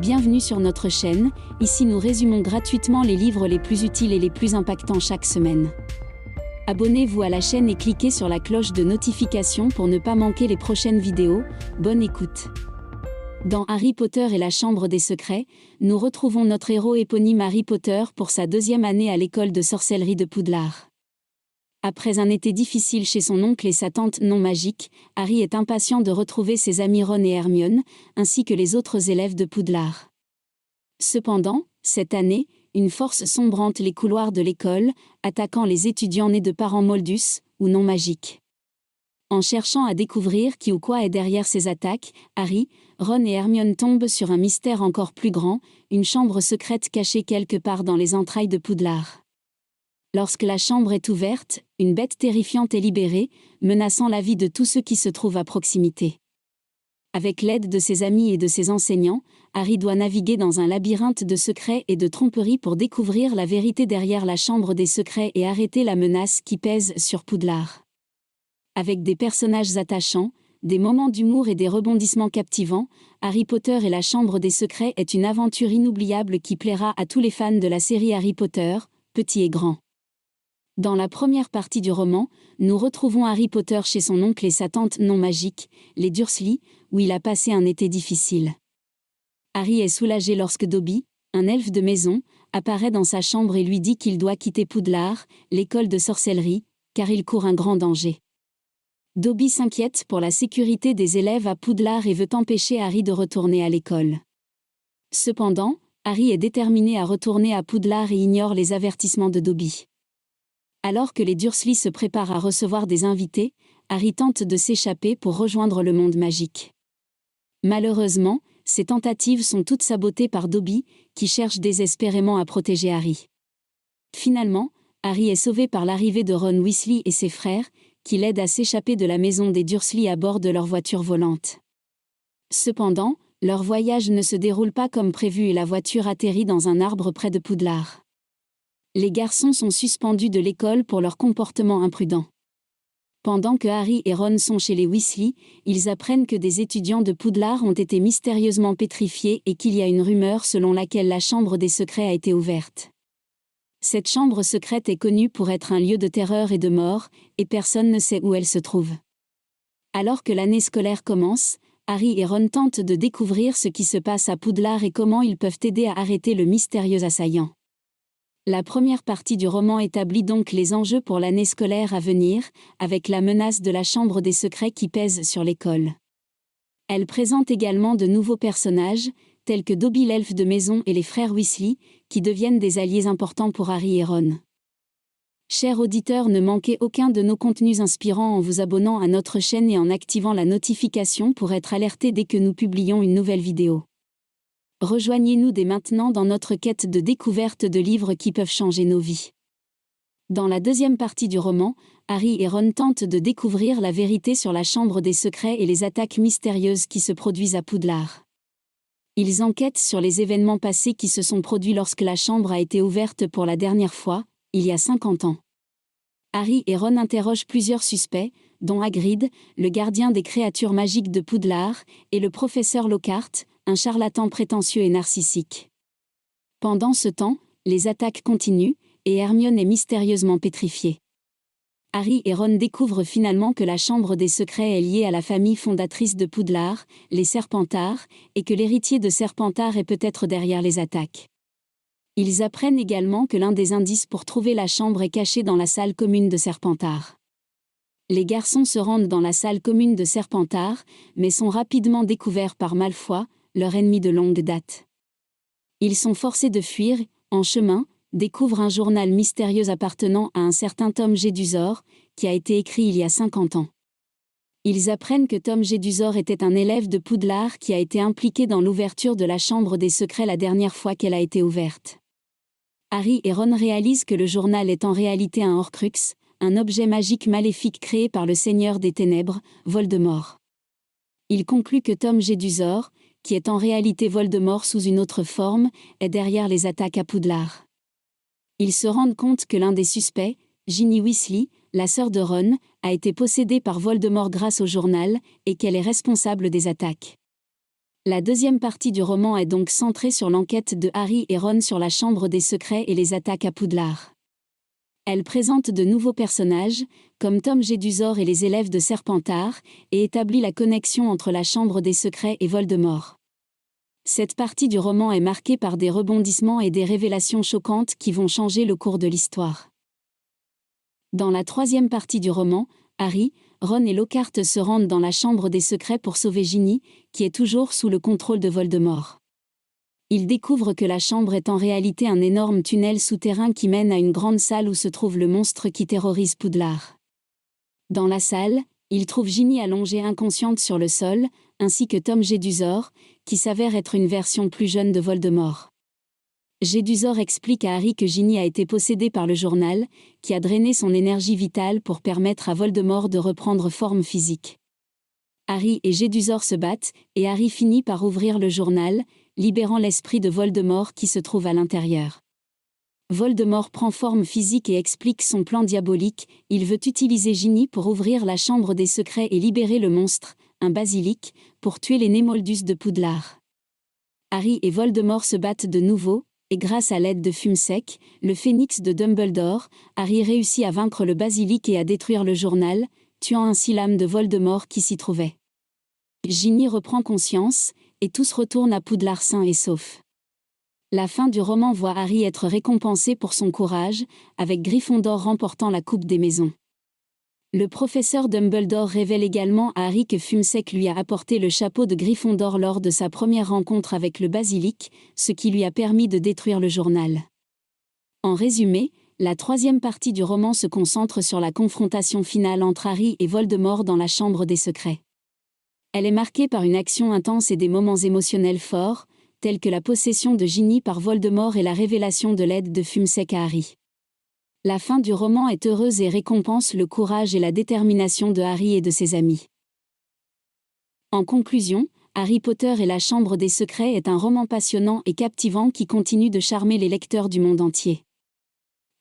Bienvenue sur notre chaîne, ici nous résumons gratuitement les livres les plus utiles et les plus impactants chaque semaine. Abonnez-vous à la chaîne et cliquez sur la cloche de notification pour ne pas manquer les prochaines vidéos. Bonne écoute. Dans Harry Potter et la Chambre des Secrets, nous retrouvons notre héros éponyme Harry Potter pour sa deuxième année à l'école de sorcellerie de Poudlard. Après un été difficile chez son oncle et sa tante non magique, Harry est impatient de retrouver ses amis Ron et Hermione, ainsi que les autres élèves de Poudlard. Cependant, cette année, une force sombre hante les couloirs de l'école, attaquant les étudiants nés de parents moldus, ou non magiques. En cherchant à découvrir qui ou quoi est derrière ces attaques, Harry, Ron et Hermione tombent sur un mystère encore plus grand, une chambre secrète cachée quelque part dans les entrailles de Poudlard. Lorsque la chambre est ouverte, une bête terrifiante est libérée, menaçant la vie de tous ceux qui se trouvent à proximité. Avec l'aide de ses amis et de ses enseignants, Harry doit naviguer dans un labyrinthe de secrets et de tromperies pour découvrir la vérité derrière la chambre des secrets et arrêter la menace qui pèse sur Poudlard. Avec des personnages attachants, des moments d'humour et des rebondissements captivants, Harry Potter et la Chambre des Secrets est une aventure inoubliable qui plaira à tous les fans de la série Harry Potter, petits et grands. Dans la première partie du roman, nous retrouvons Harry Potter chez son oncle et sa tante non magique, les Dursley, où il a passé un été difficile. Harry est soulagé lorsque Dobby, un elfe de maison, apparaît dans sa chambre et lui dit qu'il doit quitter Poudlard, l'école de sorcellerie, car il court un grand danger. Dobby s'inquiète pour la sécurité des élèves à Poudlard et veut empêcher Harry de retourner à l'école. Cependant, Harry est déterminé à retourner à Poudlard et ignore les avertissements de Dobby. Alors que les Dursley se préparent à recevoir des invités, Harry tente de s'échapper pour rejoindre le monde magique. Malheureusement, ses tentatives sont toutes sabotées par Dobby, qui cherche désespérément à protéger Harry. Finalement, Harry est sauvé par l'arrivée de Ron Weasley et ses frères, qui l'aident à s'échapper de la maison des Dursley à bord de leur voiture volante. Cependant, leur voyage ne se déroule pas comme prévu et la voiture atterrit dans un arbre près de Poudlard. Les garçons sont suspendus de l'école pour leur comportement imprudent. Pendant que Harry et Ron sont chez les Weasley, ils apprennent que des étudiants de Poudlard ont été mystérieusement pétrifiés et qu'il y a une rumeur selon laquelle la chambre des secrets a été ouverte. Cette chambre secrète est connue pour être un lieu de terreur et de mort, et personne ne sait où elle se trouve. Alors que l'année scolaire commence, Harry et Ron tentent de découvrir ce qui se passe à Poudlard et comment ils peuvent aider à arrêter le mystérieux assaillant. La première partie du roman établit donc les enjeux pour l'année scolaire à venir, avec la menace de la chambre des secrets qui pèse sur l'école. Elle présente également de nouveaux personnages, tels que Dobby l'elfe de maison et les frères Weasley, qui deviennent des alliés importants pour Harry et Ron. Chers auditeurs, ne manquez aucun de nos contenus inspirants en vous abonnant à notre chaîne et en activant la notification pour être alerté dès que nous publions une nouvelle vidéo. Rejoignez-nous dès maintenant dans notre quête de découverte de livres qui peuvent changer nos vies. Dans la deuxième partie du roman, Harry et Ron tentent de découvrir la vérité sur la chambre des secrets et les attaques mystérieuses qui se produisent à Poudlard. Ils enquêtent sur les événements passés qui se sont produits lorsque la chambre a été ouverte pour la dernière fois, il y a 50 ans. Harry et Ron interrogent plusieurs suspects, dont Hagrid, le gardien des créatures magiques de Poudlard, et le professeur Lockhart, un charlatan prétentieux et narcissique. Pendant ce temps, les attaques continuent, et Hermione est mystérieusement pétrifiée. Harry et Ron découvrent finalement que la Chambre des Secrets est liée à la famille fondatrice de Poudlard, les Serpentards, et que l'héritier de Serpentard est peut-être derrière les attaques. Ils apprennent également que l'un des indices pour trouver la chambre est caché dans la salle commune de Serpentard. Les garçons se rendent dans la salle commune de Serpentard, mais sont rapidement découverts par Malfoy, leur ennemi de longue date. Ils sont forcés de fuir, en chemin, découvrent un journal mystérieux appartenant à un certain Tom Jedusor, qui a été écrit il y a 50 ans. Ils apprennent que Tom Jedusor était un élève de Poudlard qui a été impliqué dans l'ouverture de la Chambre des Secrets la dernière fois qu'elle a été ouverte. Harry et Ron réalisent que le journal est en réalité un Horcrux, un objet magique maléfique créé par le Seigneur des Ténèbres, Voldemort. Ils concluent que Tom Jedusor, qui est en réalité Voldemort sous une autre forme, est derrière les attaques à Poudlard. Ils se rendent compte que l'un des suspects, Ginny Weasley, la sœur de Ron, a été possédée par Voldemort grâce au journal, et qu'elle est responsable des attaques. La deuxième partie du roman est donc centrée sur l'enquête de Harry et Ron sur la Chambre des Secrets et les attaques à Poudlard. Elle présente de nouveaux personnages, comme Tom Jedusor et les élèves de Serpentard, et établit la connexion entre la Chambre des Secrets et Voldemort. Cette partie du roman est marquée par des rebondissements et des révélations choquantes qui vont changer le cours de l'histoire. Dans la troisième partie du roman, Harry, Ron et Lockhart se rendent dans la Chambre des Secrets pour sauver Ginny, qui est toujours sous le contrôle de Voldemort. Ils découvrent que la chambre est en réalité un énorme tunnel souterrain qui mène à une grande salle où se trouve le monstre qui terrorise Poudlard. Dans la salle, ils trouvent Ginny allongée inconsciente sur le sol, ainsi que Tom Jedusor, qui s'avère être une version plus jeune de Voldemort. Jedusor explique à Harry que Ginny a été possédée par le journal, qui a drainé son énergie vitale pour permettre à Voldemort de reprendre forme physique. Harry et Jedusor se battent, et Harry finit par ouvrir le journal, libérant l'esprit de Voldemort qui se trouve à l'intérieur. Voldemort prend forme physique et explique son plan diabolique, il veut utiliser Ginny pour ouvrir la Chambre des Secrets et libérer le monstre, un basilic, pour tuer les Némoldus de Poudlard. Harry et Voldemort se battent de nouveau, et grâce à l'aide de Fumsec, le phénix de Dumbledore, Harry réussit à vaincre le basilic et à détruire le journal, tuant ainsi l'âme de Voldemort qui s'y trouvait. Ginny reprend conscience, et tous retournent à Poudlard sains et saufs. La fin du roman voit Harry être récompensé pour son courage, avec Gryffondor remportant la Coupe des Maisons. Le professeur Dumbledore révèle également à Harry que Fumsec lui a apporté le chapeau de Gryffondor lors de sa première rencontre avec le basilic, ce qui lui a permis de détruire le journal. En résumé, la troisième partie du roman se concentre sur la confrontation finale entre Harry et Voldemort dans la Chambre des Secrets. Elle est marquée par une action intense et des moments émotionnels forts, tels que la possession de Ginny par Voldemort et la révélation de l'aide de Fumsec à Harry. La fin du roman est heureuse et récompense le courage et la détermination de Harry et de ses amis. En conclusion, Harry Potter et la Chambre des Secrets est un roman passionnant et captivant qui continue de charmer les lecteurs du monde entier.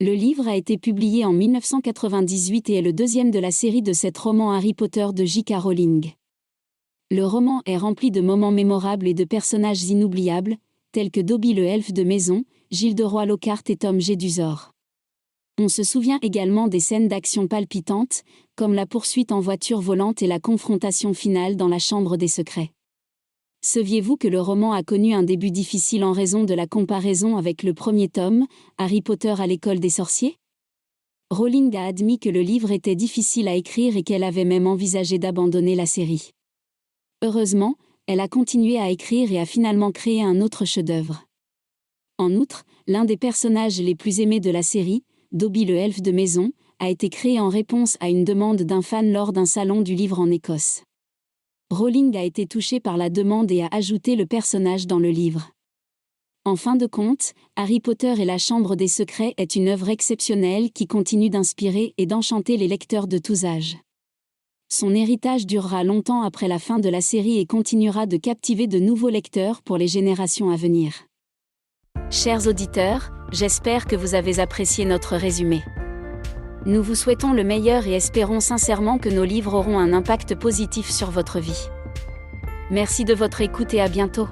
Le livre a été publié en 1998 et est le deuxième de la série de 7 romans Harry Potter de J.K. Rowling. Le roman est rempli de moments mémorables et de personnages inoubliables, tels que Dobby le elfe de maison, Gilderoy Lockhart et Tom Jedusor. On se souvient également des scènes d'action palpitantes, comme la poursuite en voiture volante et la confrontation finale dans la Chambre des Secrets. Saviez-vous que le roman a connu un début difficile en raison de la comparaison avec le premier tome, Harry Potter à l'école des sorciers ? Rowling a admis que le livre était difficile à écrire et qu'elle avait même envisagé d'abandonner la série. Heureusement, elle a continué à écrire et a finalement créé un autre chef-d'œuvre. En outre, l'un des personnages les plus aimés de la série, Dobby le elfe de maison, a été créé en réponse à une demande d'un fan lors d'un salon du livre en Écosse. Rowling a été touchée par la demande et a ajouté le personnage dans le livre. En fin de compte, Harry Potter et la Chambre des Secrets est une œuvre exceptionnelle qui continue d'inspirer et d'enchanter les lecteurs de tous âges. Son héritage durera longtemps après la fin de la série et continuera de captiver de nouveaux lecteurs pour les générations à venir. Chers auditeurs, j'espère que vous avez apprécié notre résumé. Nous vous souhaitons le meilleur et espérons sincèrement que nos livres auront un impact positif sur votre vie. Merci de votre écoute et à bientôt.